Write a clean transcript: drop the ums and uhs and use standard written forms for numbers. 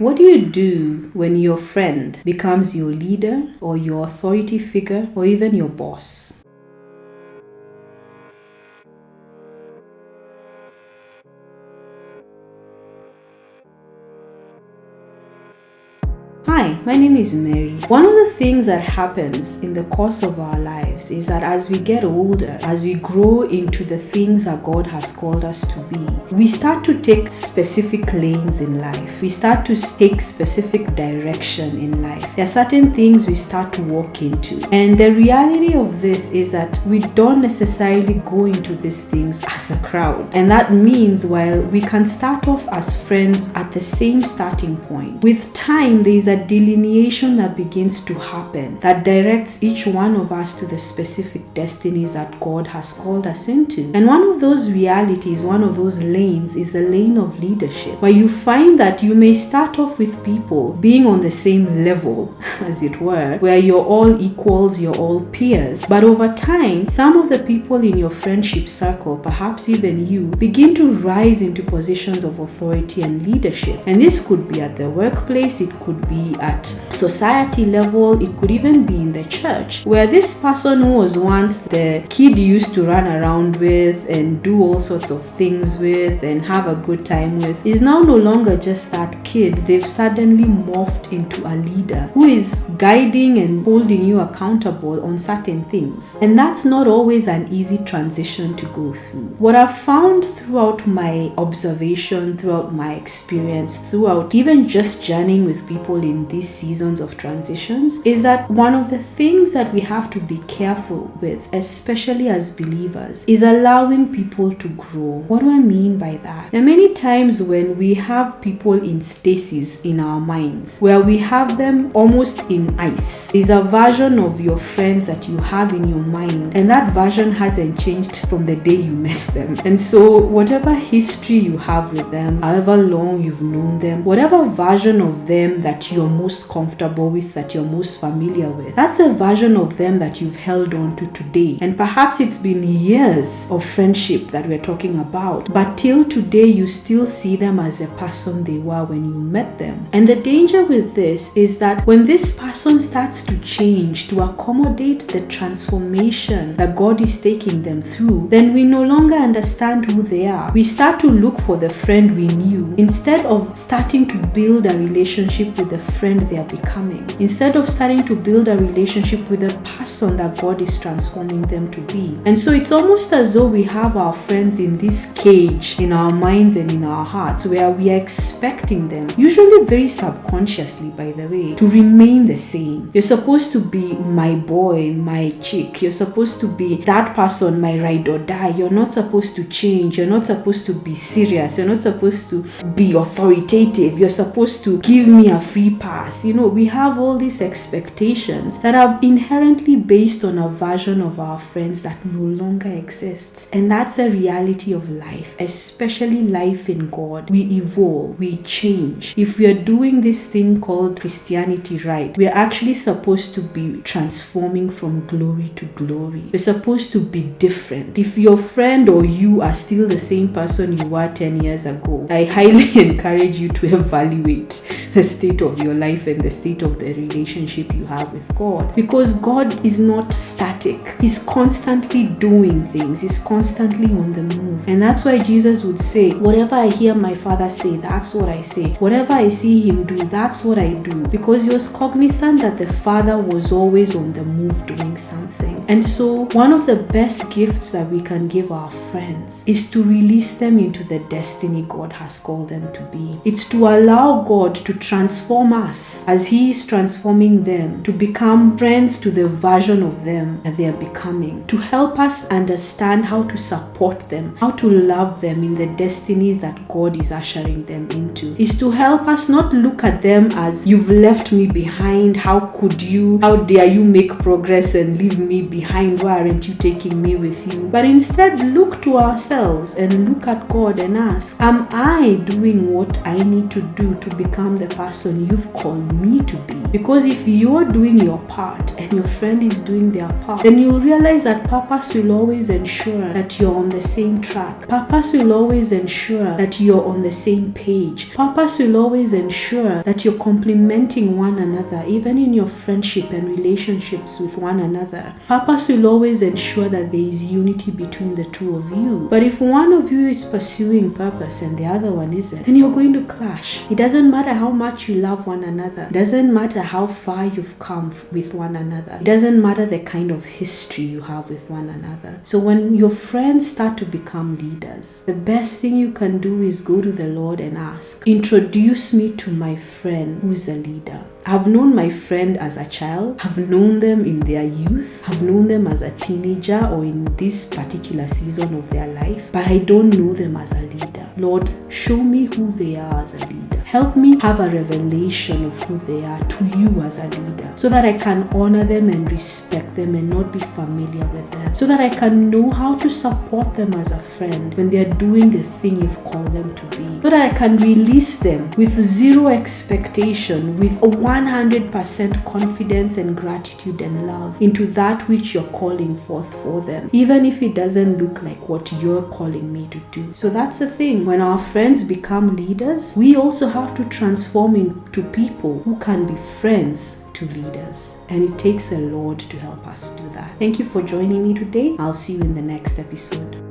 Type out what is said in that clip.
What do you do when your friend becomes your leader or your authority figure or even your boss? Hi, my name is Mary. One of the things that happens in the course of our lives is that as we get older, as we grow into the things that God has called us to be, we start to take specific lanes in life. We start to take specific direction in life. There are certain things we start to walk into. And the reality of this is that we don't necessarily go into these things as a crowd. And that means while we can start off as friends at the same starting point, with time there is a delineation that begins to happen that directs each one of us to the specific destinies that God has called us into. And one of those realities, one of those lanes is the lane of leadership, where you find that you may start off with people being on the same level, as it were, where you're all equals, you're all peers. But over time, some of the people in your friendship circle, perhaps even you, begin to rise into positions of authority and leadership. And this could be at the workplace, it could be at society level, it could even be in the church, where this person who was once the kid you used to run around with and do all sorts of things with and have a good time with is now no longer just that kid. They've suddenly morphed into a leader who is guiding and holding you accountable on certain things. And that's not always an easy transition to go through. What I've found throughout my observation, throughout my experience, throughout even just journeying with people in these seasons of transitions, is that one of the things that we have to be careful with, especially as believers, is allowing people to grow. What do I mean by that? There are many times when we have people in stasis in our minds, where we have them almost in ice. There's a version of your friends that you have in your mind, and that version hasn't changed from the day you met them. And so whatever history you have with them, however long you've known them, whatever version of them that you're most comfortable with, that you're most familiar with, that's a version of them that you've held on to today. And perhaps it's been years of friendship that we're talking about, but till today you still see them as the person they were when you met them. And the danger with this is that when this person starts to change to accommodate the transformation that God is taking them through, then we no longer understand who they are. We start to look for the friend we knew instead of starting to build a relationship with the friend they are becoming, instead of starting to build a relationship with the person that God is transforming them to be. And so it's almost as though we have our friends in this cage in our minds and in our hearts, where we are expecting them, usually very subconsciously by the way, to remain the same. You're supposed to be my boy, my chick. You're supposed to be that person, my ride or die. You're not supposed to change. You're not supposed to be serious. You're not supposed to be authoritative. You're supposed to give me a free pass. We have all these expectations that are inherently based on a version of our friends that no longer exists. And that's a reality of life, especially life in God. We evolve, we change. If we are doing this thing called Christianity right, we are actually supposed to be transforming from glory to glory. We're supposed to be different. If your friend or you are still the same person you were 10 years ago, I highly encourage you to evaluate the state of your life and the state of the relationship you have with God, because God is not static. He's constantly doing things. He's constantly on the move. And that's why Jesus would say, whatever I hear my Father say, that's what I say. Whatever I see him do, that's what I do, because he was cognizant that the Father was always on the move doing something. And so one of the best gifts that we can give our friends is to release them into the destiny God has called them to be. It's to allow God to transform us as he is transforming them to become friends to the version of them that they are becoming, to help us understand how to support them, how to love them in the destinies that God is ushering them into. Is to help us not look at them as, you've left me behind, how could you, how dare you make progress and leave me behind, why aren't you taking me with you? But instead look to ourselves and look at God and ask, am I doing what I need to do to become the person you've called me to be. Because if you're doing your part and your friend is doing their part, then you'll realize that purpose will always ensure that you're on the same track. Purpose will always ensure that you're on the same page. Purpose will always ensure that you're complementing one another, even in your friendship and relationships with one another. Purpose will always ensure that there is unity between the two of you. But if one of you is pursuing purpose and the other one isn't, then you're going to clash. It doesn't matter how much you love one another. It doesn't matter how far you've come with one another. It doesn't matter the kind of history you have with one another. So when your friends start to become leaders, the best thing you can do is go to the Lord and ask, introduce me to my friend who's a leader. I've known my friend as a child, I've known them in their youth, I've known them as a teenager or in this particular season of their life, but I don't know them as a leader. Lord, show me who they are as a leader. Help me have a revelation of who they are to you as a leader, so that I can honor them and respect them and not be familiar with them, so that I can know how to support them as a friend when they're doing the thing you've called them to be, so that I can release them with zero expectation, with 100% confidence and gratitude and love into that which you're calling forth for them, even if it doesn't look like what you're calling me to do. So that's the thing. When our friends become leaders, we also have to transform into people who can be friends to leaders. And it takes the Lord to help us do that. Thank you for joining me today. I'll see you in the next episode.